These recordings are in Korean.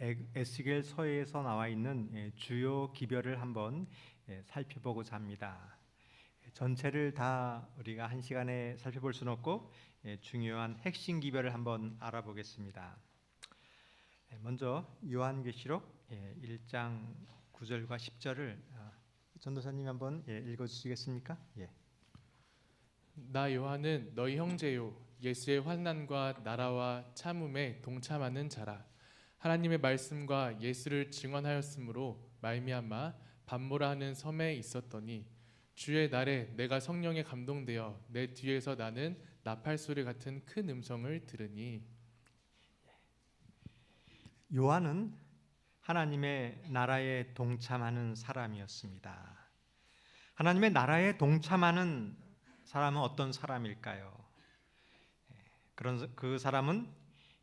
에스겔 서에서 나와 있는 주요 기별을 한번 살펴보고자 합니다. 전체를 다 우리가 한 시간에 살펴볼 수는 없고 중요한 핵심 기별을 한번 알아보겠습니다. 먼저 요한계시록 1장 9절과 10절을 전도사님 한번 읽어주시겠습니까? 나 요한은 너희 형제요 예수의 환난과 나라와 참음에 동참하는 자라. 하나님의 말씀과 예수를 증언하였으므로 말미암아 반모라 하는 섬에 있었더니 주의 날에 내가 성령에 감동되어 내 뒤에서 나는 나팔 소리 같은 큰 음성을 들으니. 요한은 하나님의 나라에 동참하는 사람이었습니다. 하나님의 나라에 동참하는 사람은 어떤 사람일까요? 그 사람은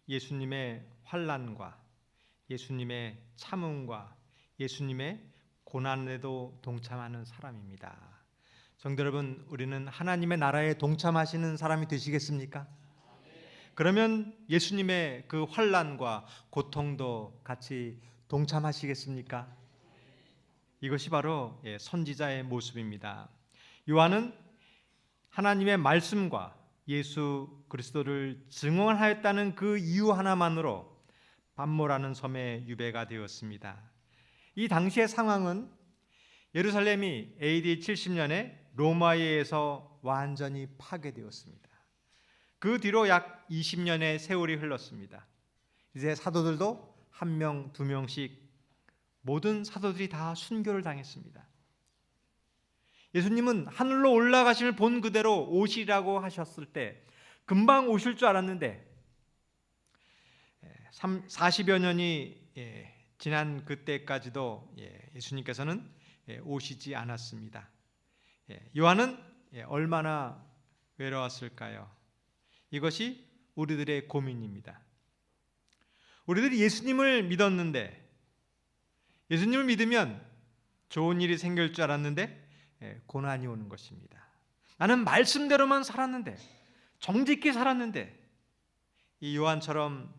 예수님의 환난과 예수님의 참음과 예수님의 고난에도 동참하는 사람입니다. 성도 여러분, 우리는 하나님의 나라에 동참하시는 사람이 되시겠습니까? 그러면 예수님의 그 환난과 고통도 같이 동참하시겠습니까? 이것이 바로 선지자의 모습입니다. 요한은 하나님의 말씀과 예수 그리스도를 증언하였다는 그 이유 하나만으로 반모라는 섬에 유배가 되었습니다. 이 당시의 상황은 예루살렘이 AD 70년에 로마에 의해서 완전히 파괴되었습니다. 그 뒤로 약 20년의 세월이 흘렀습니다. 이제 사도들도 한 명, 두 명씩 모든 사도들이 다 순교를 당했습니다. 예수님은 하늘로 올라가심을 본 그대로 오시라고 하셨을 때 금방 오실 줄 알았는데 40여 년이 지난 그때까지도 예수님께서는 오시지 않았습니다. 요한은 얼마나 외로웠을까요? 이것이 우리들의 고민입니다. 우리들이 예수님을 믿었는데, 예수님을 믿으면 좋은 일이 생길 줄 알았는데 고난이 오는 것입니다. 나는 말씀대로만 살았는데, 정직히 살았는데, 이 요한처럼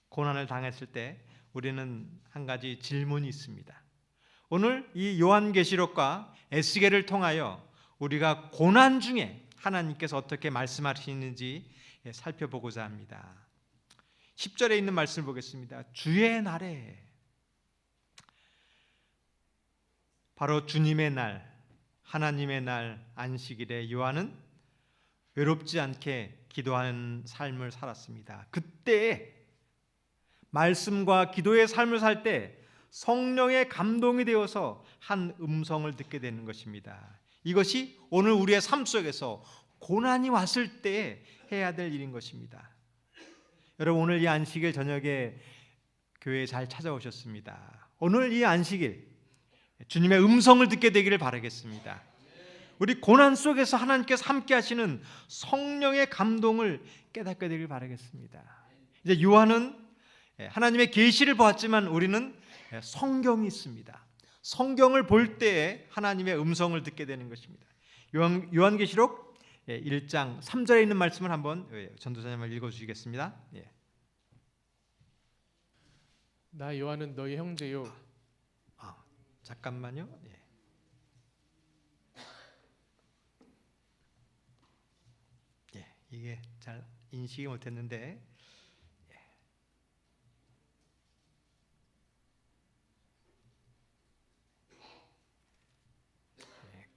고난을 당했을 때 우리는 한 가지 질문이 있습니다. 오늘 이 요한계시록과 에스겔을 통하여 우리가 고난 중에 하나님께서 어떻게 말씀하시는지 살펴보고자 합니다. 10절에 있는 말씀을 보겠습니다. 주의 날에, 바로 주님의 날, 하나님의 날 안식일에 요한은 외롭지 않게 기도하는 삶을 살았습니다. 그때 말씀과 기도의 삶을 살 때 성령의 감동이 되어서 한 음성을 듣게 되는 것입니다. 이것이 오늘 우리의 삶 속에서 고난이 왔을 때 해야 될 일인 것입니다. 여러분, 오늘 이 안식일 저녁에 교회에 잘 찾아오셨습니다. 오늘 이 안식일 주님의 음성을 듣게 되기를 바라겠습니다. 우리 고난 속에서 하나님께서 함께 하시는 성령의 감동을 깨닫게 되기를 바라겠습니다. 이제 요한은 하나님의 계시를 보았지만 우리는 성경이 있습니다. 성경을 볼 때에 하나님의 음성을 듣게 되는 것입니다. 요한계시록 1장 3절에 있는 말씀을 한번 전도사님 읽어주시겠습니다. 나 요한은 너희 형제요. 잠깐만요. 이게 잘 인식이 못했는데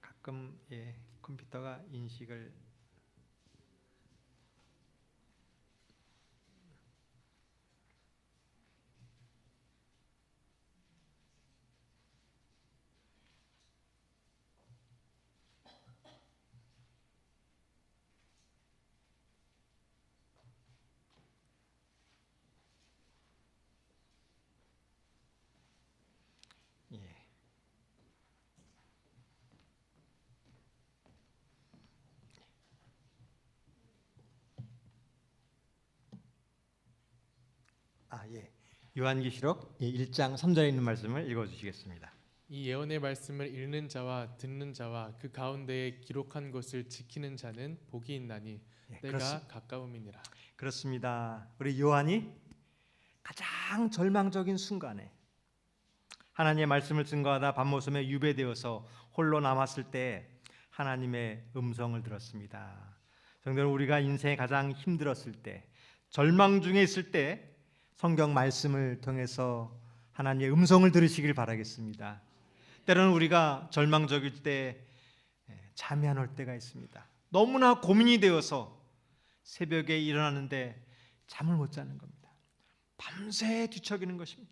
가끔 컴퓨터가 인식을 요한계시록 1장 3절에 있는 말씀을 읽어주시겠습니다. 이 예언의 말씀을 읽는 자와 듣는 자와 그 가운데에 기록한 것을 지키는 자는 복이 있나니 때가 가까움이니라. 그렇습니다. 우리 요한이 가장 절망적인 순간에 하나님의 말씀을 증거하다 밤모섬에 유배되어서 홀로 남았을 때 하나님의 음성을 들었습니다. 성도는 우리가 인생에 가장 힘들었을 때, 절망 중에 있을 때 성경 말씀을 통해서 하나님의 음성을 들으시길 바라겠습니다. 때로는 우리가 절망적일 때 잠이 안 올 때가 있습니다. 너무나 고민이 되어서 새벽에 일어나는데 잠을 못 자는 겁니다. 밤새 뒤척이는 것입니다.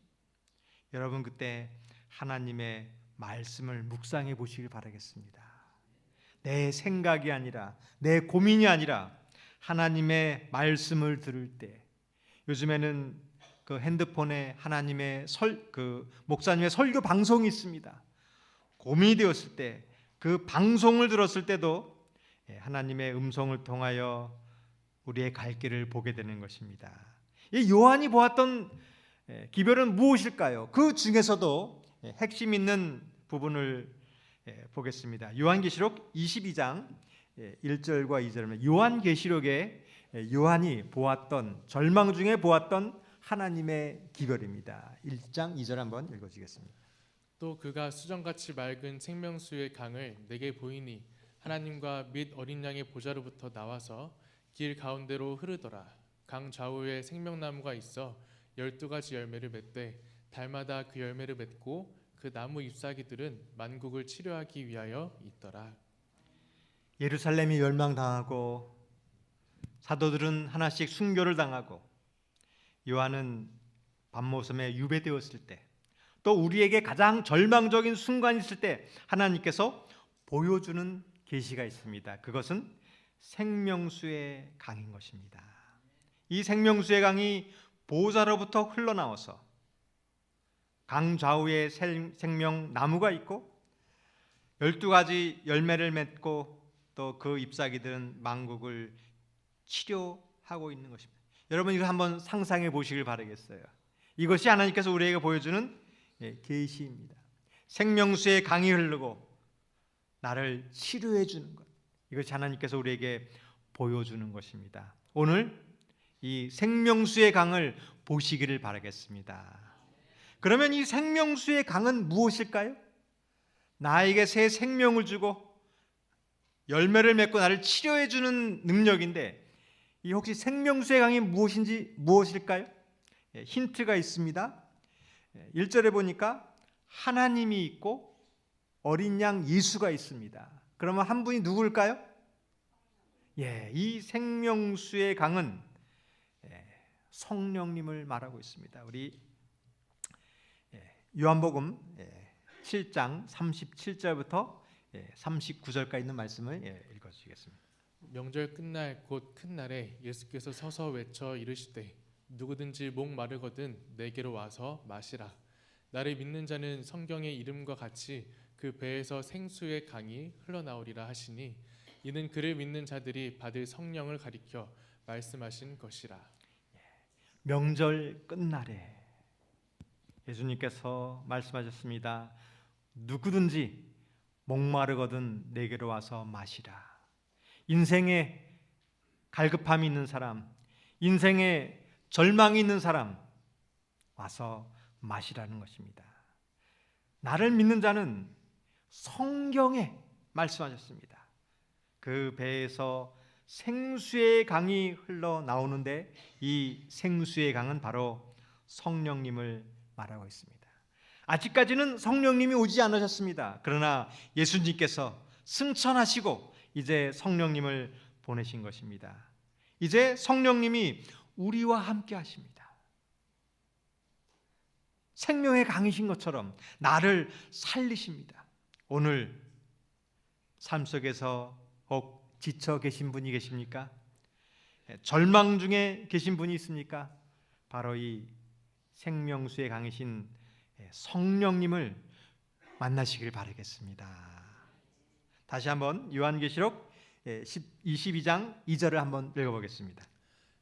여러분, 그때 하나님의 말씀을 묵상해 보시길 바라겠습니다. 내 생각이 아니라, 내 고민이 아니라 하나님의 말씀을 들을 때, 요즘에는 그 핸드폰에 하나님의 목사님의 설교 방송이 있습니다. 고민이 되었을 때, 그 방송을 들었을 때도 하나님의 음성을 통하여 우리의 갈 길을 보게 되는 것입니다. 이 요한이 보았던 기별은 무엇일까요? 그 중에서도 핵심 있는 부분을 보겠습니다. 요한계시록 22장 1절과 2절입니다. 요한계시록에 요한이 보았던, 절망 중에 보았던 하나님의 기별입니다. 1장 2절 한번 읽어주겠습니다. 또 그가 수정같이 맑은 생명수의 강을 내게 보이니 하나님과 및 어린 양의 보좌로부터 나와서 길 가운데로 흐르더라. 강 좌우에 생명나무가 있어 12가지 열매를 맺되 달마다 그 열매를 맺고 그 나무 잎사귀들은 만국을 치료하기 위하여 있더라. 예루살렘이 멸망당하고 사도들은 하나씩 순교를 당하고 요한은 밤모섬에 유배되었을 때, 또 우리에게 가장 절망적인 순간이 있을 때 하나님께서 보여주는 계시가 있습니다. 그것은 생명수의 강인 것입니다. 이 생명수의 강이 보좌로부터 흘러나와서 강 좌우에 생명나무가 있고 12가지 열매를 맺고 또 그 잎사귀들은 만국을 치료하고 있는 것입니다. 여러분, 이거 한번 상상해 보시길 바라겠어요. 이것이 하나님께서 우리에게 보여주는 계시입니다. 생명수의 강이 흐르고 나를 치료해 주는 것, 이것이 하나님께서 우리에게 보여주는 것입니다. 오늘 이 생명수의 강을 보시기를 바라겠습니다. 그러면 이 생명수의 강은 무엇일까요? 나에게 새 생명을 주고 열매를 맺고 나를 치료해 주는 능력인데, 이 혹시 생명수의 강이 무엇일까요? 힌트가 있습니다. 1절에 보니까 하나님이 있고 어린 양 예수가 있습니다. 그러면 한 분이 누구일까요? 이 생명수의 강은 성령님을 말하고 있습니다. 우리 요한복음 7장 37절부터 39절까지 있는 말씀을 읽어주시겠습니다. 명절 끝날 곧 큰 날에 예수께서 서서 외쳐 이르시되 누구든지 목 마르거든 내게로 와서 마시라. 나를 믿는 자는 성경의 이름과 같이 그 배에서 생수의 강이 흘러나오리라 하시니 이는 그를 믿는 자들이 받을 성령을 가리켜 말씀하신 것이라. 명절 끝날에 예수님께서 말씀하셨습니다. 누구든지 목마르거든 내게로 와서 마시라. 인생에 갈급함이 있는 사람, 인생에 절망이 있는 사람, 와서 마시라는 것입니다. 나를 믿는 자는 성경에 말씀하셨습니다. 그 배에서 생수의 강이 흘러나오는데 이 생수의 강은 바로 성령님을 말하고 있습니다. 아직까지는 성령님이 오지 않으셨습니다. 그러나 예수님께서 승천하시고 이제 성령님을 보내신 것입니다. 이제 성령님이 우리와 함께 하십니다. 생명의 강이신 것처럼 나를 살리십니다. 오늘 삶 속에서 혹 지쳐 계신 분이 계십니까? 절망 중에 계신 분이 있습니까? 바로 이 생명수의 강이신 성령님을 만나시길 바라겠습니다. 다시 한번 요한계시록 22장 2절을 한번 읽어보겠습니다.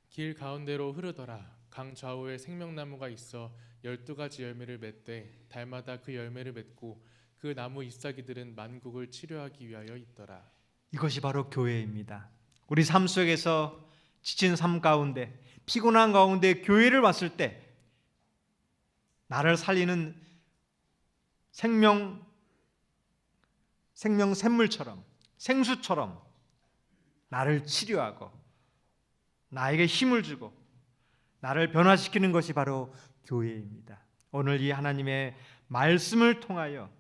길 가운데로 흐르더라. 강 좌우에 생명나무가 있어 12가지 열매를 맺되 달마다 그 열매를 맺고 그 나무 잎사귀들은 만국을 치료하기 위하여 있더라. 이것이 바로 교회입니다. 우리 삶 속에서 지친 삶 가운데, 피곤한 가운데 교회를 왔을 때 나를 살리는 생명 샘물처럼, 생수처럼 나를 치료하고 나에게 힘을 주고 나를 변화시키는 것이 바로 교회입니다. 오늘 이 하나님의 말씀을 통하여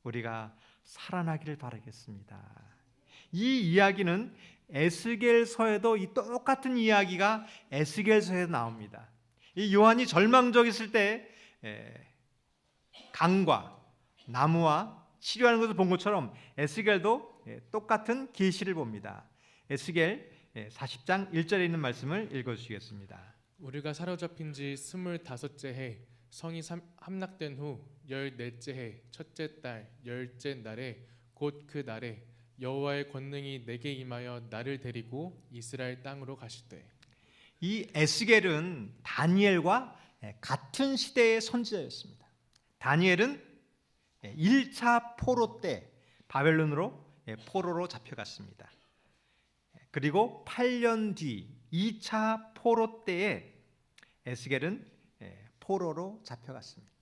우리가 살아나기를 바라겠습니다. 이 이야기는 에스겔서에도 이 똑같은 이야기가 에스겔서에 나옵니다. 이 요한이 절망적이었을 때 강과 나무와 치료하는 것을 본 것처럼 에스겔도 똑같은 계시를 봅니다. 에스겔 40장 1절에 있는 말씀을 읽어주시겠습니다. 우리가 사로잡힌 지 25째 해 성이 함락된 후 14째 해 첫째 달 10째 날에 곧 그 날에 여호와의 권능이 내게 임하여 나를 데리고 이스라엘 땅으로 가시되. 이 에스겔은 다니엘과 같은 시대의 선지자였습니다. 다니엘은 1차 포로 때 바벨론으로 포로로 잡혀갔습니다. 그리고 8년 뒤 2차 포로 때에 에스겔은 포로로 잡혀갔습니다.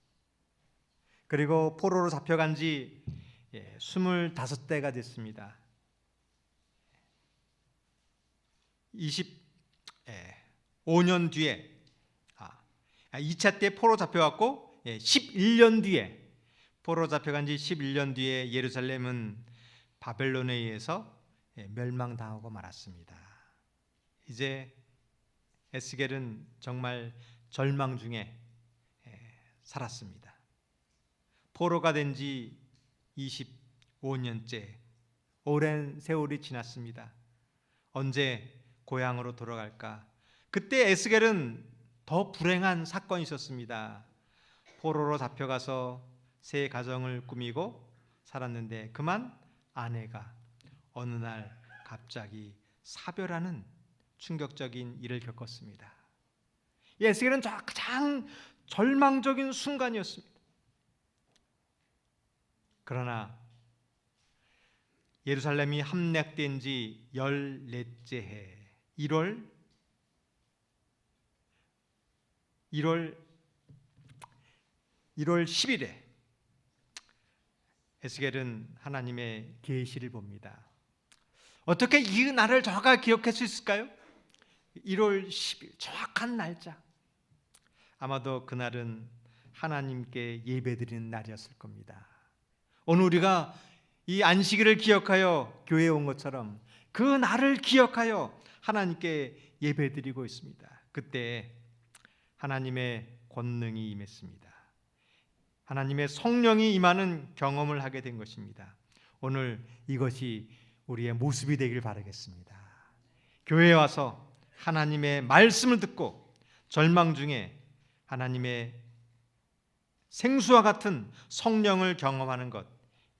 그리고 포로로 잡혀간 지 25대가 됐습니다. 25년 뒤에 2차 때 포로 잡혀갔고 11년 뒤에 포로 잡혀간 지 11년 뒤에 예루살렘은 바벨론에 의해서 멸망당하고 말았습니다. 이제 에스겔은 정말 절망 중에 살았습니다. 포로가 된 지 25년째 오랜 세월이 지났습니다. 언제 고향으로 돌아갈까? 그때 에스겔은 더 불행한 사건이 있었습니다. 포로로 잡혀가서 새 가정을 꾸미고 살았는데 그만 아내가 어느 날 갑자기 사별하는 충격적인 일을 겪었습니다. 에스겔은 가장 절망적인 순간이었습니다. 그러나 예루살렘이 함락된 지 14째 해 1월 10일에 에스겔은 하나님의 계시를 봅니다. 어떻게 이 날을 정확하게 기억할 수 있을까요? 1월 10일 정확한 날짜. 아마도 그날은 하나님께 예배드리는 날이었을 겁니다. 오늘 우리가 이 안식일을 기억하여 교회에 온 것처럼 그 날을 기억하여 하나님께 예배드리고 있습니다. 그때 하나님의 권능이 임했습니다. 하나님의 성령이 임하는 경험을 하게 된 것입니다. 오늘 이것이 우리의 모습이 되길 바라겠습니다. 교회에 와서 하나님의 말씀을 듣고 절망 중에 하나님의 생수와 같은 성령을 경험하는 것,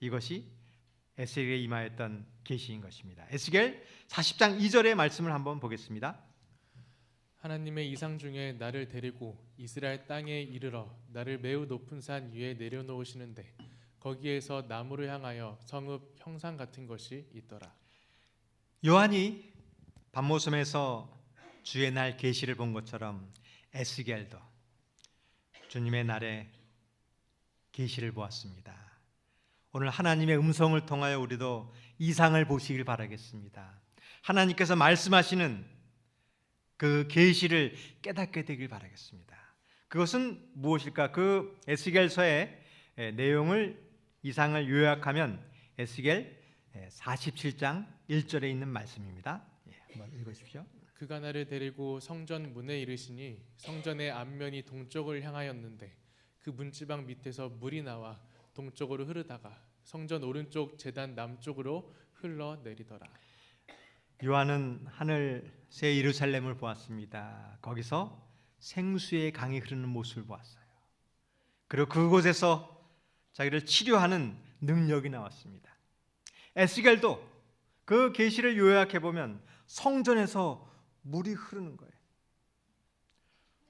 이것이 에스겔에 임하였던 계시인 것입니다. 에스겔 40장 2절의 말씀을 한번 보겠습니다. 하나님의 이상 중에 나를 데리고 이스라엘 땅에 이르러 나를 매우 높은 산 위에 내려놓으시는데 거기에서 나무를 향하여 성읍 형상 같은 것이 있더라. 요한이 밤모섬에서 주의 날 계시를 본 것처럼 에스겔도 주님의 날에 계시를 보았습니다. 오늘 하나님의 음성을 통하여 우리도 이상을 보시길 바라겠습니다. 하나님께서 말씀하시는 그 계시를 깨닫게 되길 바라겠습니다. 그것은 무엇일까? 그 에스겔서의 내용을 이상을 요약하면 에스겔 47장 1절에 있는 말씀입니다. 한번 읽으십시오. 그가 나를 데리고 성전 문에 이르시니 성전의 앞면이 동쪽을 향하였는데 그 문지방 밑에서 물이 나와 동쪽으로 흐르다가 성전 오른쪽 제단 남쪽으로 흘러내리더라. 요한은 하늘 새 예루살렘을 보았습니다. 거기서 생수의 강이 흐르는 모습을 보았어요. 그리고 그곳에서 자기를 치료하는 능력이 나왔습니다. 에스겔도 그 계시를 요약해 보면 성전에서 물이 흐르는 거예요.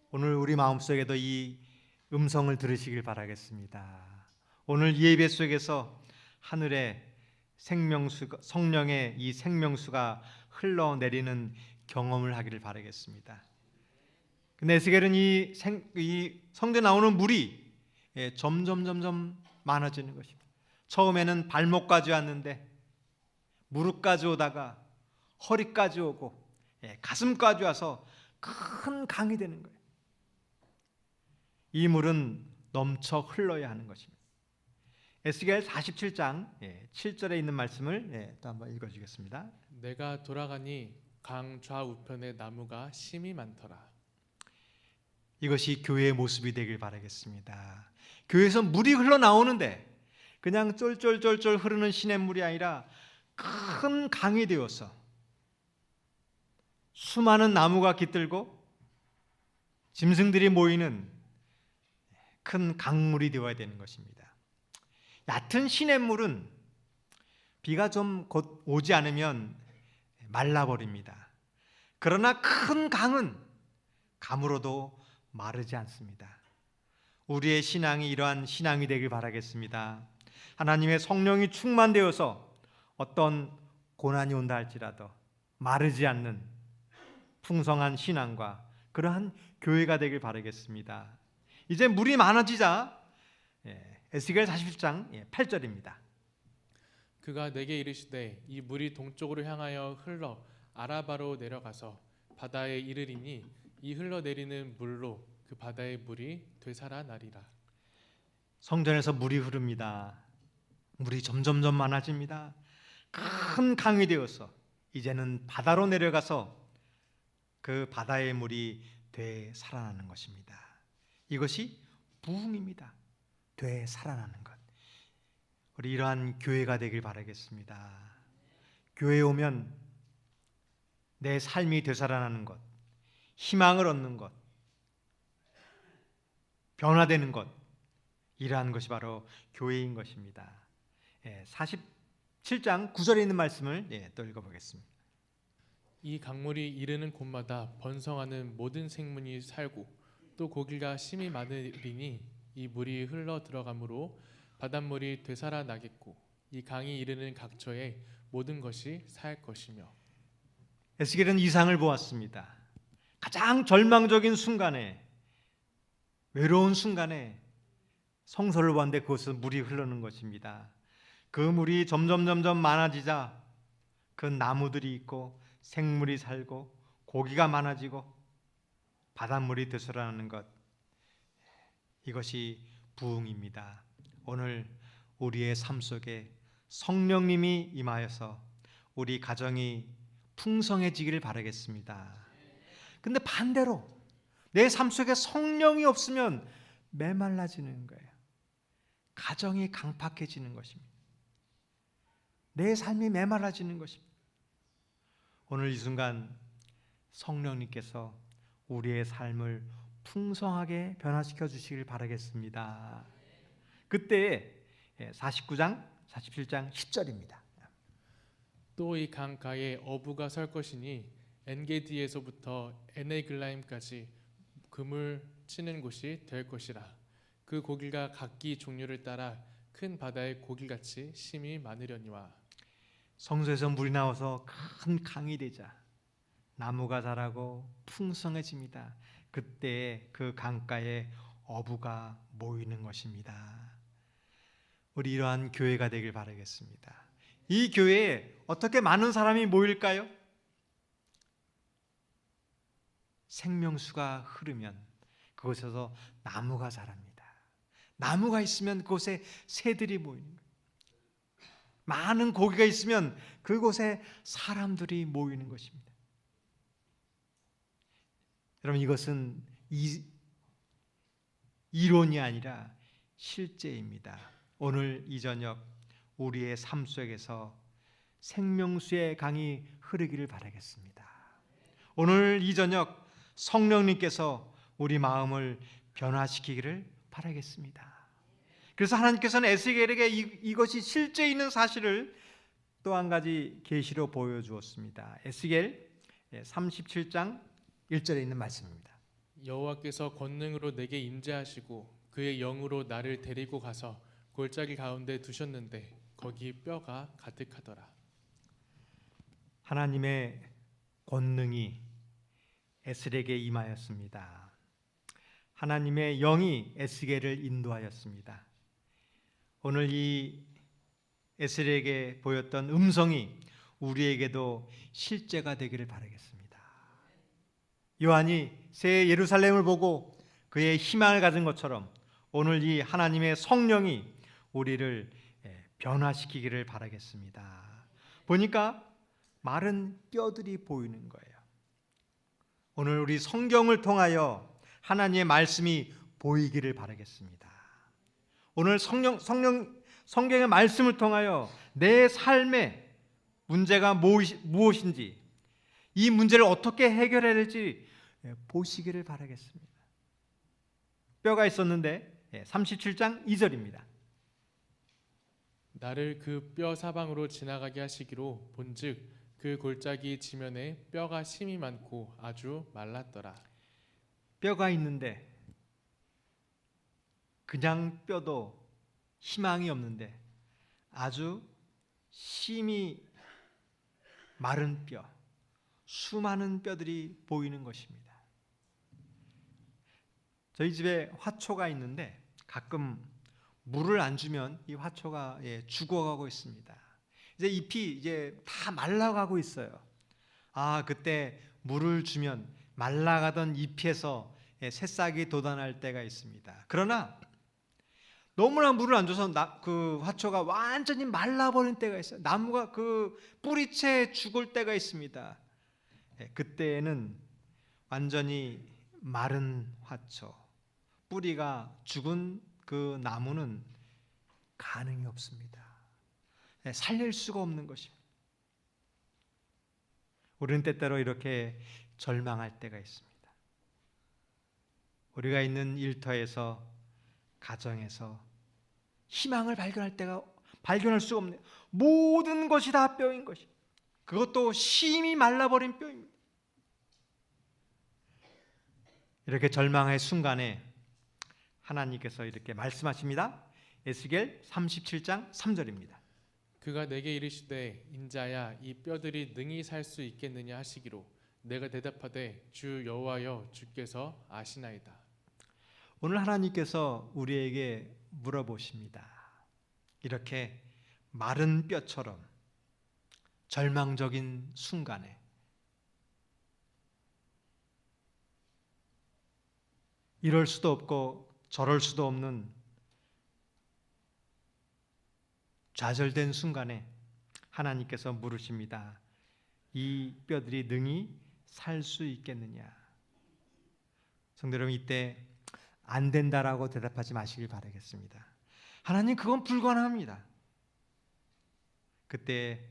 오늘 우리 마음속에도 이 음성을 들으시길 바라겠습니다. 오늘 예배 속에서 하늘의 생명수가, 성령의 이 생명수가 흘러내리는 경험을 하기를 바라겠습니다. 근데 에스겔은 이 성전에 나오는 물이 점점 많아지는 것입니다. 처음에는 발목까지 왔는데 무릎까지 오다가 허리까지 오고 가슴까지 와서 큰 강이 되는 거예요. 이 물은 넘쳐 흘러야 하는 것입니다. 에스겔 47장 7절에 있는 말씀을 또 한번 읽어주겠습니다. 내가 돌아가니 강 좌우편에 나무가 심이 많더라. 이것이 교회의 모습이 되길 바라겠습니다. 교회에서 물이 흘러나오는데 그냥 쫄쫄쫄쫄 흐르는 시냇물이 아니라 큰 강이 되어서 수많은 나무가 깃들고 짐승들이 모이는 큰 강물이 되어야 되는 것입니다. 얕은 시냇물은 비가 좀 곧 오지 않으면 말라버립니다. 그러나 큰 강은 가물어도 마르지 않습니다. 우리의 신앙이 이러한 신앙이 되길 바라겠습니다. 하나님의 성령이 충만되어서 어떤 고난이 온다 할지라도 마르지 않는 풍성한 신앙과 그러한 교회가 되길 바라겠습니다. 이제 물이 많아지자 에스겔 47장 8절입니다. 그가 내게 이르시되 이 물이 동쪽으로 향하여 흘러 아라바로 내려가서 바다에 이르리니 이 흘러내리는 물로 그 바다의 물이 되살아나리라. 성전에서 물이 흐릅니다. 물이 점점점 많아집니다. 큰 강이 되어서 이제는 바다로 내려가서 그 바다의 물이 되살아나는 것입니다. 이것이 부흥입니다. 되살아나는 것. 우리 이러한 교회가 되길 바라겠습니다. 교회에 오면 내 삶이 되살아나는 것, 희망을 얻는 것, 변화되는 것, 이러한 것이 바로 교회인 것입니다. 47장 9절에 있는 말씀을 또 읽어보겠습니다. 이 강물이 이르는 곳마다 번성하는 모든 생물이 살고 또 고기가 심이 많으리니 이 물이 흘러 들어가므로 바닷물이 되살아나겠고 이 강이 이르는 각처에 모든 것이 살 것이며. 에스겔은 이상을 보았습니다. 가장 절망적인 순간에, 외로운 순간에 성소를 보았는데 그곳은 물이 흐르는 것입니다. 그 물이 점점 많아지자 그 나무들이 있고 생물이 살고 고기가 많아지고 바닷물이 되살아나는 것, 이것이 부흥입니다. 오늘 우리의 삶 속에 성령님이 임하여서 우리 가정이 풍성해지기를 바라겠습니다. 근데 반대로 내 삶 속에 성령이 없으면 메말라지는 거예요. 가정이 강팍해지는 것입니다. 내 삶이 메말라지는 것입니다. 오늘 이 순간 성령님께서 우리의 삶을 풍성하게 변화시켜 주시길 바라겠습니다. 그때 49장, 47장 10절입니다. 또 이 강가에 어부가 설 것이니 엔게디에서부터 에네글라임까지 그물 치는 곳이 될 것이라. 그 고기가 각기 종류를 따라 큰 바다의 고기같이 심이 많으려니와. 성소에서 물이 나와서 큰 강이 되자 나무가 자라고 풍성해집니다. 그때 그 강가에 어부가 모이는 것입니다. 우리 이러한 교회가 되길 바라겠습니다. 이 교회에 어떻게 많은 사람이 모일까요? 생명수가 흐르면 그곳에서 나무가 자랍니다. 나무가 있으면 그곳에 새들이 모이는 거예요. 많은 고기가 있으면 그곳에 사람들이 모이는 것입니다. 여러분, 이것은 이론이 아니라 실제입니다. 오늘 이 저녁 우리의 삶 속에서 생명수의 강이 흐르기를 바라겠습니다. 오늘 이 저녁 성령님께서 우리 마음을 변화시키기를 바라겠습니다. 그래서 하나님께서는 에스겔에게 이것이 실제 있는 사실을 또 한 가지 계시로 보여주었습니다. 에스겔 37장 1절에 있는 말씀입니다. 여호와께서 권능으로 내게 임재하시고 그의 영으로 나를 데리고 가서 골짜기 가운데 두셨는데 거기 뼈가 가득하더라. 하나님의 권능이 에스겔에게 임하였습니다. 하나님의 영이 에스겔을 인도하였습니다. 오늘 이 에스겔에게 보였던 음성이 우리에게도 실제가 되기를 바라겠습니다. 요한이 새 예루살렘을 보고 그의 희망을 가진 것처럼 오늘 이 하나님의 성령이 우리를 변화시키기를 바라겠습니다. 보니까 마른 뼈들이 보이는 거예요. 오늘 우리 성경을 통하여 하나님의 말씀이 보이기를 바라겠습니다. 오늘 성경의 말씀을 통하여 내 삶의 문제가 무엇인지, 이 문제를 어떻게 해결해야 될지 보시기를 바라겠습니다. 뼈가 있었는데 37장 2절입니다. 나를 그 뼈 사방으로 지나가게 하시기로 본즉 그 골짜기 지면에 뼈가 심이 많고 아주 말랐더라. 뼈가 있는데 그냥 뼈도 희망이 없는데 아주 심이 마른 뼈, 수많은 뼈들이 보이는 것입니다. 저희 집에 화초가 있는데 가끔 물을 안 주면 이 화초가 죽어가고 있습니다. 이제 잎이 이제 다 말라가고 있어요. 그때 물을 주면 말라가던 잎에서 새싹이 돋아날 때가 있습니다. 그러나 너무나 물을 안 줘서 그 화초가 완전히 말라버린 때가 있어요. 나무가 그 뿌리채 죽을 때가 있습니다. 그때에는 완전히 마른 화초, 뿌리가 죽은 그 나무는 가능이 없습니다. 살릴 수가 없는 것입니다. 우리는 때때로 이렇게 절망할 때가 있습니다. 우리가 있는 일터에서, 가정에서 희망을 발견할 수가 없네요. 모든 것이 다 뼈인 것이, 그것도 심히 말라버린 뼈입니다. 이렇게 절망의 순간에 하나님께서 이렇게 말씀하십니다. 에스겔 37장 3절입니다. 그가 내게 이르시되 인자야 이 뼈들이 능히 살 수 있겠느냐 하시기로 내가 대답하되 주 여호와여 주께서 아시나이다. 오늘 하나님께서 우리에게 물어보십니다. 이렇게 마른 뼈처럼 절망적인 순간에 이럴 수도 없고 저럴 수도 없는 좌절된 순간에 하나님께서 물으십니다. 이 뼈들이 능히 살 수 있겠느냐? 성도 여러분, 이때 안 된다라고 대답하지 마시길 바라겠습니다. 하나님, 그건 불가능합니다. 그때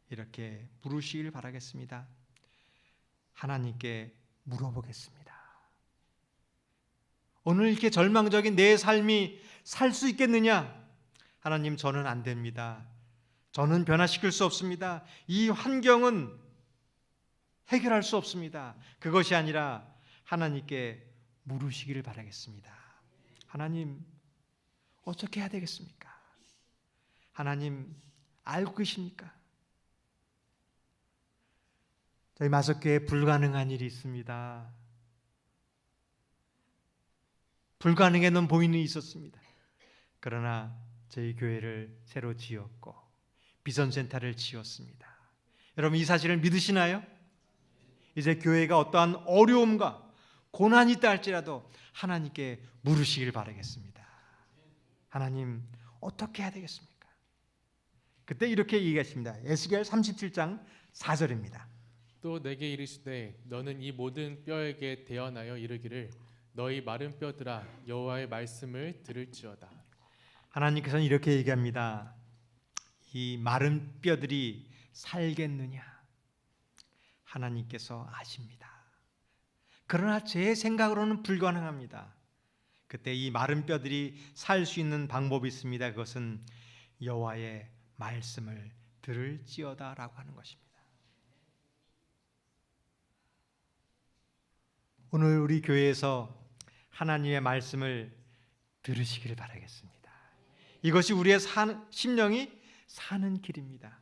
이렇게 물으시길 바라겠습니다. 하나님께 물어보겠습니다. 오늘 이렇게 절망적인 내 삶이 살 수 있겠느냐? 하나님, 저는 안 됩니다. 저는 변화시킬 수 없습니다. 이 환경은 해결할 수 없습니다. 그것이 아니라 하나님께 물으시기를 바라겠습니다. 하나님, 어떻게 해야 되겠습니까? 하나님, 알고 계십니까? 저희 마석교회에 불가능한 일이 있습니다. 불가능에는 보이는 일이 있었습니다. 그러나 저희 교회를 새로 지었고 비전센터를 지었습니다. 여러분, 이 사실을 믿으시나요? 이제 교회가 어떠한 어려움과 고난이 있다 할지라도 하나님께 물으시길 바라겠습니다. 하나님, 어떻게 해야 되겠습니까? 그때 이렇게 얘기했습니다. 에스겔 37장 4절입니다. 또 내게 이르시되 너는 이 모든 뼈에게 대언하여 이르기를 너희 마른 뼈들아 여호와의 말씀을 들을지어다. 하나님께서는 이렇게 얘기합니다. 이 마른 뼈들이 살겠느냐? 하나님께서 아십니다. 그러나 제 생각으로는 불가능합니다. 그때 이 마른 뼈들이 살 수 있는 방법이 있습니다. 그것은 여호와의 말씀을 들을지어다라고 하는 것입니다. 오늘 우리 교회에서 하나님의 말씀을 들으시기를 바라겠습니다. 이것이 우리의 심령이 사는 길입니다.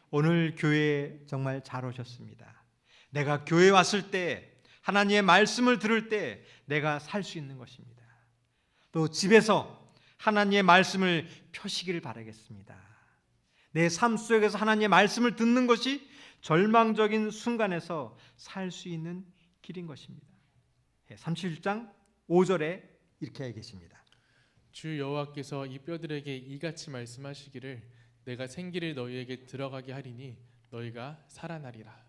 오늘 교회에 정말 잘 오셨습니다. 내가 교회에 왔을 때 하나님의 말씀을 들을 때 내가 살 수 있는 것입니다. 또 집에서 하나님의 말씀을 펴시기를 바라겠습니다. 내 삶 속에서 하나님의 말씀을 듣는 것이 절망적인 순간에서 살 수 있는 길인 것입니다. 37장 5절에 이렇게 계십니다. 주 여호와께서 이 뼈들에게 이같이 말씀하시기를 내가 생기를 너희에게 들어가게 하리니 너희가 살아나리라.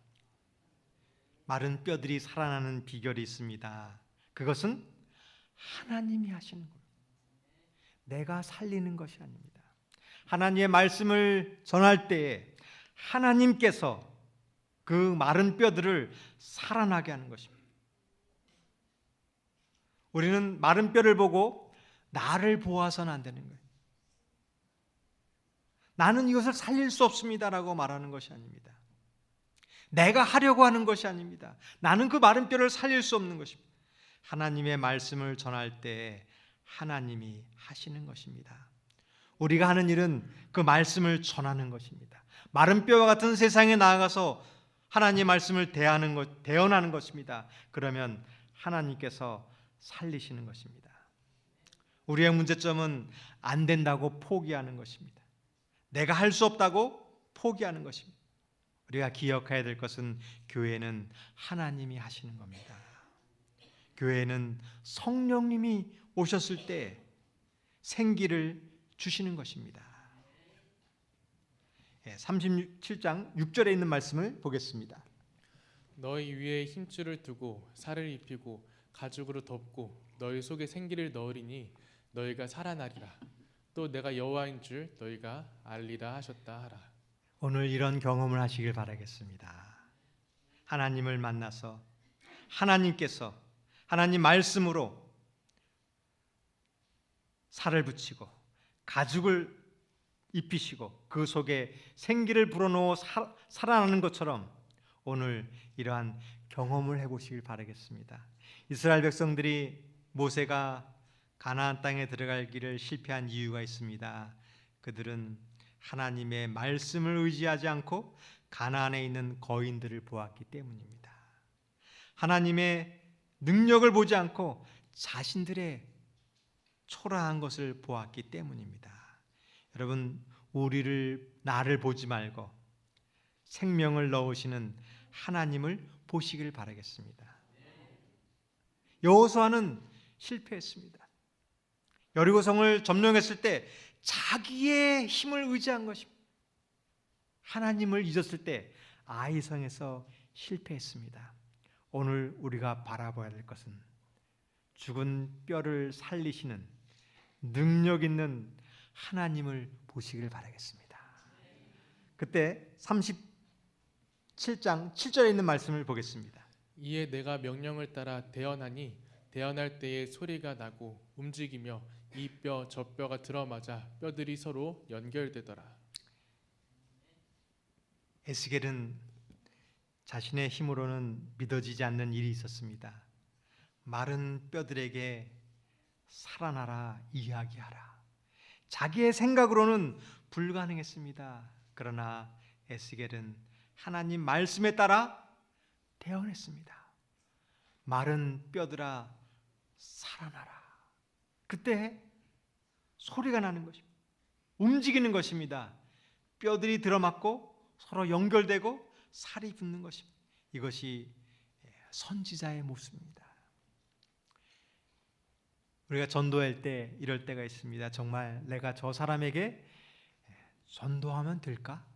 마른 뼈들이 살아나는 비결이 있습니다. 그것은 하나님이 하시는 겁니다. 내가 살리는 것이 아닙니다. 하나님의 말씀을 전할 때에 하나님께서 그 마른 뼈들을 살아나게 하는 것입니다. 우리는 마른 뼈를 보고 나를 보아서는 안 되는 거예요. 나는 이것을 살릴 수 없습니다라고 말하는 것이 아닙니다. 내가 하려고 하는 것이 아닙니다. 나는 그 마른 뼈를 살릴 수 없는 것입니다. 하나님의 말씀을 전할 때 하나님이 하시는 것입니다. 우리가 하는 일은 그 말씀을 전하는 것입니다. 마른 뼈와 같은 세상에 나아가서 하나님의 말씀을 대언하는 것입니다. 그러면 하나님께서 살리시는 것입니다. 우리의 문제점은 안 된다고 포기하는 것입니다. 내가 할 수 없다고 포기하는 것입니다. 우리가 기억해야 될 것은 교회는 하나님이 하시는 겁니다. 교회는 성령님이 오셨을 때 생기를 주시는 것입니다. 37장 6절에 있는 말씀을 보겠습니다. 너희 위에 힘줄을 두고 살을 입히고 가죽으로 덮고 너희 속에 생기를 넣으리니 너희가 살아나리라. 또 내가 여호와인 줄 너희가 알리라 하셨다 하라. 오늘 이런 경험을 하시길 바라겠습니다. 하나님을 만나서 하나님께서 하나님 말씀으로 살을 붙이고 가죽을 입히시고 그 속에 생기를 불어넣어 살아나는 것처럼 오늘 이러한 경험을 해보시길 바라겠습니다. 이스라엘 백성들이 모세가 가나안 땅에 들어갈 길을 실패한 이유가 있습니다. 그들은 하나님의 말씀을 의지하지 않고 가나안에 있는 거인들을 보았기 때문입니다. 하나님의 능력을 보지 않고 자신들의 초라한 것을 보았기 때문입니다. 여러분, 나를 보지 말고 생명을 넣으시는 하나님을 보시길 바라겠습니다. 여호수아는 실패했습니다. 여리고성을 점령했을 때 자기의 힘을 의지한 것입니다. 하나님을 잊었을 때 아이성에서 실패했습니다. 오늘 우리가 바라봐야 될 것은 죽은 뼈를 살리시는 능력 있는 하나님을 보시길 바라겠습니다. 그때 37장 7절에 있는 말씀을 보겠습니다. 이에 내가 명령을 따라 대언하니 대언할 때에 소리가 나고 움직이며 이 뼈 저 뼈가 들어맞아 뼈들이 서로 연결되더라. 에스겔은 자신의 힘으로는 믿어지지 않는 일이 있었습니다. 마른 뼈들에게 살아나라 이야기하라. 자기의 생각으로는 불가능했습니다. 그러나 에스겔은 하나님 말씀에 따라 대언했습니다. 마른 뼈들아 살아나라. 그때 소리가 나는 것입니다. 움직이는 것입니다. 뼈들이 들어맞고 서로 연결되고 살이 붙는 것입니다. 이것이 선지자의 모습입니다. 우리가 전도할 때 이럴 때가 있습니다. 정말 내가 저 사람에게 전도하면 될까?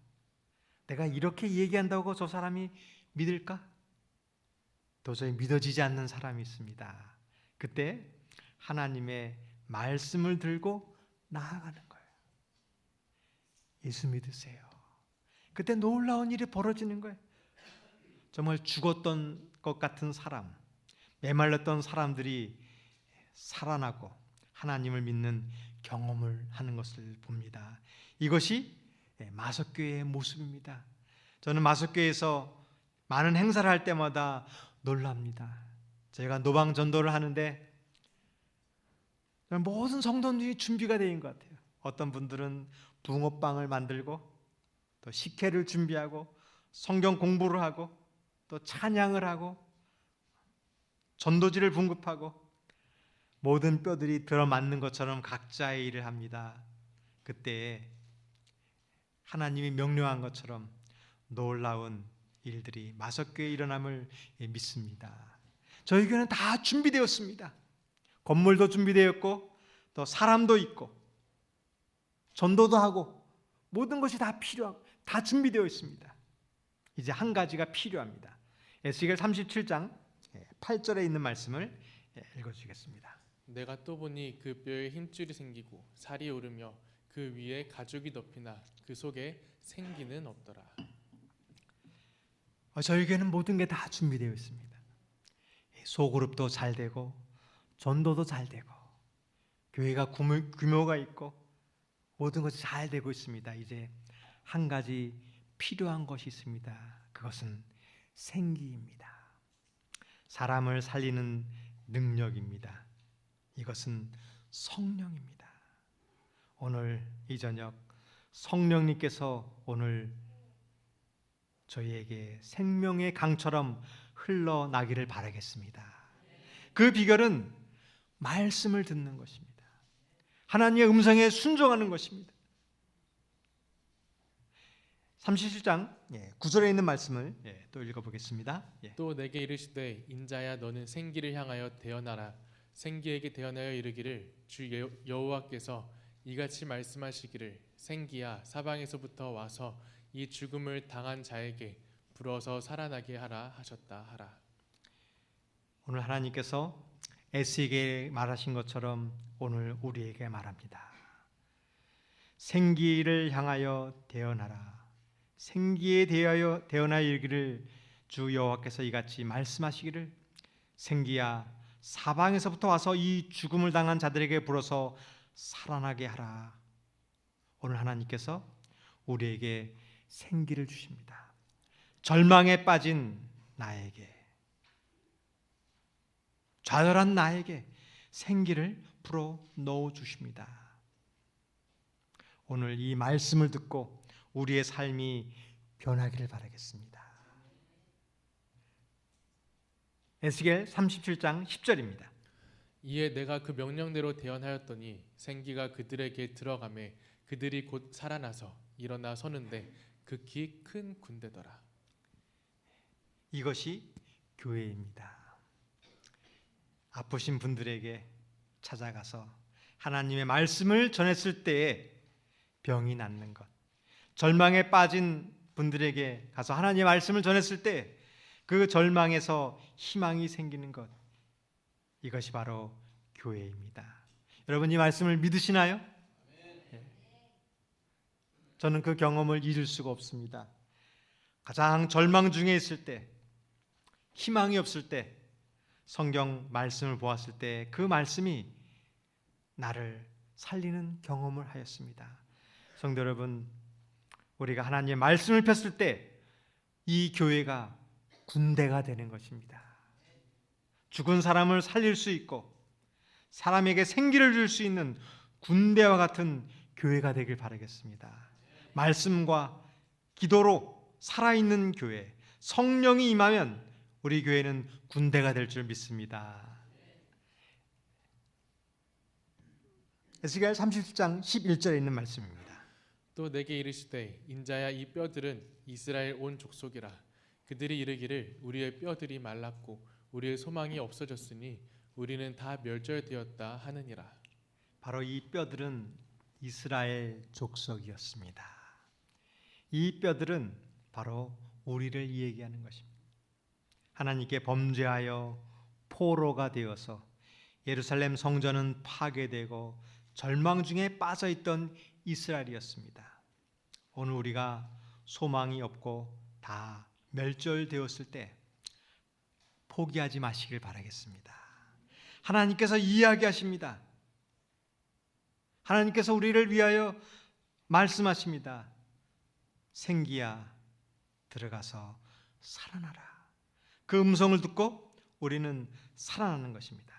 내가 이렇게 얘기한다고 저 사람이 믿을까? 도저히 믿어지지 않는 사람이 있습니다. 그때 하나님의 말씀을 들고 나아가는 거예요. 예수 믿으세요. 그때 놀라운 일이 벌어지는 거예요. 정말 죽었던 것 같은 사람, 메말랐던 사람들이 살아나고 하나님을 믿는 경험을 하는 것을 봅니다. 이것이 마석교회의 모습입니다. 저는 마석교회에서 많은 행사를 할 때마다 놀랍니다. 저희가 노방 전도를 하는데 모든 성도들이 준비가 되어 있는 것 같아요. 어떤 분들은 붕어빵을 만들고 또 식혜를 준비하고 성경 공부를 하고 또 찬양을 하고 전도지를 분급하고 모든 뼈들이 들어맞는 것처럼 각자의 일을 합니다. 그때 하나님이 명령한 것처럼 놀라운 일들이 마석교회에 일어남을 믿습니다. 저희 교회는 다 준비되었습니다. 건물도 준비되었고 또 사람도 있고 전도도 하고 모든 것이 다 필요하고 다 준비되어 있습니다. 이제 한 가지가 필요합니다. 에스겔 37장 8절에 있는 말씀을 읽어주시겠습니다. 내가 또 보니 그 뼈에 힘줄이 생기고 살이 오르며 그 위에 가죽이 덮이나 그 속에 생기는 없더라. 저에게는 모든 게 다 준비되어 있습니다. 소그룹도 잘 되고 전도도 잘 되고 교회가 규모가 있고 모든 것이 잘 되고 있습니다. 이제 한 가지 필요한 것이 있습니다. 그것은 생기입니다. 사람을 살리는 능력입니다. 이것은 성령입니다. 오늘 이 저녁 성령님께서 오늘 저희에게 생명의 강처럼 흘러나기를 바라겠습니다. 그 비결은 말씀을 듣는 것입니다. 하나님의 음성에 순종하는 것입니다. 37장 9절에 있는 말씀을 또 읽어보겠습니다. 또 내게 이르시되 인자야 너는 생기를 향하여 대언하라. 생기에게 대언하여 이르기를 주 여호와께서 이같이 말씀하시기를 생기야 사방에서부터 와서 이 죽음을 당한 자에게 불어서 살아나게 하라 하셨다 하라. 오늘 하나님께서 에스에게 말하신 것처럼 오늘 우리에게 말합니다. 생기를 향하여 대언하라. 생기에 대하여 대언하여 이르기를 주 여호와께서 이같이 말씀하시기를 생기야 사방에서부터 와서 이 죽음을 당한 자들에게 불어서 살아나게 하라. 오늘 하나님께서 우리에게 생기를 주십니다. 절망에 빠진 나에게, 좌절한 나에게 생기를 불어 넣어 주십니다. 오늘 이 말씀을 듣고 우리의 삶이 변하기를 바라겠습니다. 에스겔 37장 10절입니다. 이에 내가 그 명령대로 대언하였더니 생기가 그들에게 들어가매 그들이 곧 살아나서 일어나 서는데 극히 큰 군대더라. 이것이 교회입니다. 아프신 분들에게 찾아가서 하나님의 말씀을 전했을 때에 병이 낫는 것, 절망에 빠진 분들에게 가서 하나님의 말씀을 전했을 때 그 절망에서 희망이 생기는 것, 이것이 바로 교회입니다. 여러분 이 말씀을 믿으시나요? 저는 그 경험을 잊을 수가 없습니다. 가장 절망 중에 있을 때, 희망이 없을 때 성경 말씀을 보았을 때 그 말씀이 나를 살리는 경험을 하였습니다. 성도 여러분, 우리가 하나님의 말씀을 폈을 때 이 교회가 군대가 되는 것입니다. 죽은 사람을 살릴 수 있고 사람에게 생기를 줄 수 있는 군대와 같은 교회가 되길 바라겠습니다. 말씀과 기도로 살아있는 교회, 성령이 임하면 우리 교회는 군대가 될 줄 믿습니다. 에스겔 37장 11절에 있는 말씀입니다. 또 내게 이르시되 인자야 이 뼈들은 이스라엘 온 족속이라. 그들이 이르기를 우리의 뼈들이 말랐고 우리의 소망이 없어졌으니 우리는 다 멸절되었다 하느니라. 바로 이 뼈들은 이스라엘 족속이었습니다. 이 뼈들은 바로 우리를 얘기하는 것입니다. 하나님께 범죄하여 포로가 되어서 예루살렘 성전은 파괴되고 절망 중에 빠져있던 이스라엘이었습니다. 오늘 우리가 소망이 없고 다 멸절되었을 때 포기하지 마시길 바라겠습니다. 하나님께서 이야기하십니다. 하나님께서 우리를 위하여 말씀하십니다. 생기야 들어가서 살아나라. 그 음성을 듣고 우리는 살아나는 것입니다.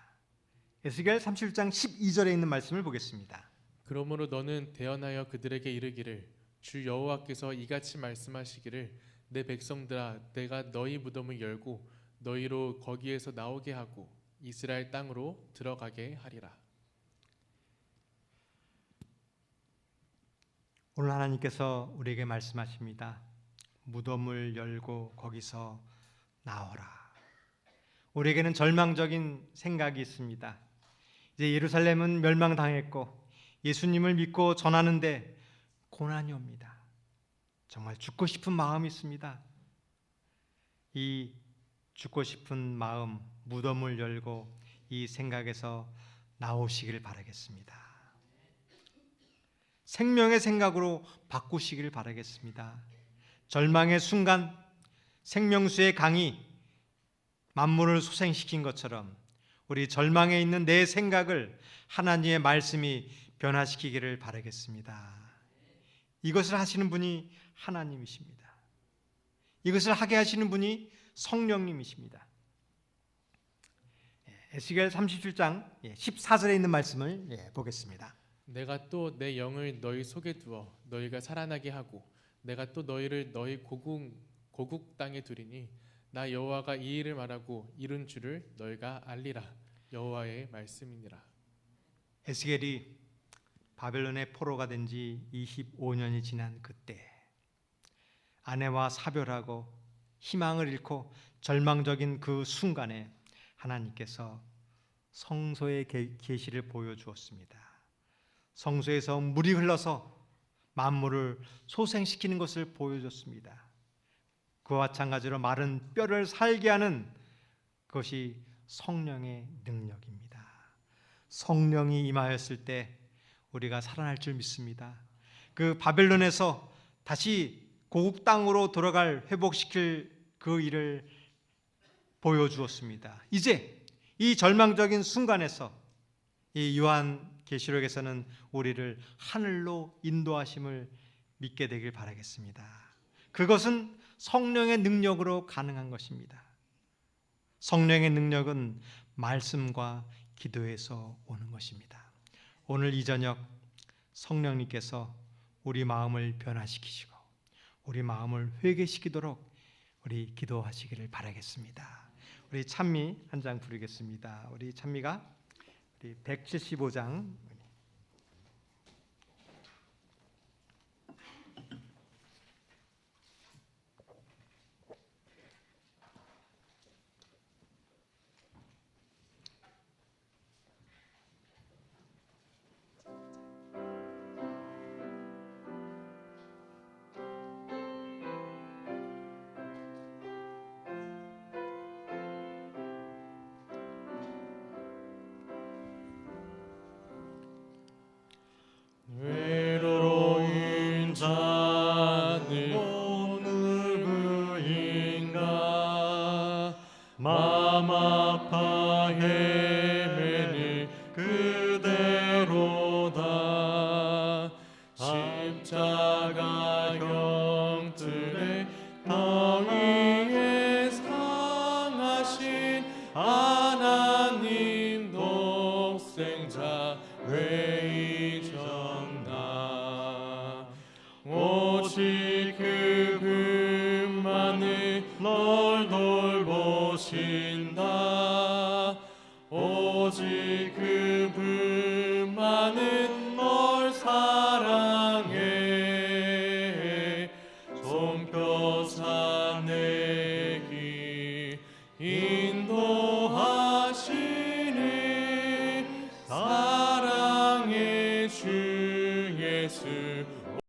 에스겔 37장 12절에 있는 말씀을 보겠습니다. 그러므로 너는 대언하여 그들에게 이르기를 주 여호와께서 이같이 말씀하시기를 내 백성들아 내가 너희 무덤을 열고 너희로 거기에서 나오게 하고 이스라엘 땅으로 들어가게 하리라. 오늘 하나님께서 우리에게 말씀하십니다. 무덤을 열고 거기서 나오라. 우리에게는 절망적인 생각이 있습니다. 이제 예루살렘은 멸망당했고 예수님을 믿고 전하는데 고난이 옵니다. 정말 죽고 싶은 마음이 있습니다. 이 죽고 싶은 마음, 무덤을 열고 이 생각에서 나오시기를 바라겠습니다. 생명의 생각으로 바꾸시기를 바라겠습니다. 절망의 순간 생명수의 강이 만물을 소생시킨 것처럼 우리 절망에 있는 내 생각을 하나님의 말씀이 변화시키기를 바라겠습니다. 이것을 하시는 분이 하나님이십니다. 이것을 하게 하시는 분이 성령님이십니다. 에스겔 37장 14절에 있는 말씀을 보겠습니다. 내가 또 내 영을 너희 속에 두어 너희가 살아나게 하고 내가 또 너희를 너희 고국 땅에 두리니 나 여호와가 이 일을 말하고 이룬 줄을 너희가 알리라. 여호와의 말씀이니라. 에스겔이 바벨론의 포로가 된 지 25년이 지난 그때 아내와 사별하고 희망을 잃고 절망적인 그 순간에 하나님께서 성소의 계시를 보여주었습니다. 성소에서 물이 흘러서 만물을 소생시키는 것을 보여줬습니다. 그와 마찬가지로 마른 뼈를 살게 하는 것이 성령의 능력입니다. 성령이 임하였을 때 우리가 살아날 줄 믿습니다. 그 바벨론에서 다시 고국 땅으로 돌아갈 회복시킬 그 일을 보여주었습니다. 이제 이 절망적인 순간에서 이 요한 계시록에서는 우리를 하늘로 인도하심을 믿게 되길 바라겠습니다. 그것은 성령의 능력으로 가능한 것입니다. 성령의 능력은 말씀과 기도에서 오는 것입니다. 오늘 이 저녁 성령님께서 우리 마음을 변화시키시고 우리 마음을 회개시키도록 우리 기도하시기를 바라겠습니다. 우리 찬미 한 장 부르겠습니다. 우리 찬미가 우리 175장 외로운 자는 누구인가 마음 아파 헤매는 그대로다 십자가 형틀에 덩 위에 상하신 하나님 독생자 왜 잊었나 오직 그분만을 널 돌보신다 오직 그분만은 널 사랑해 손펴사 내길 인도하시네 사랑의 주 예수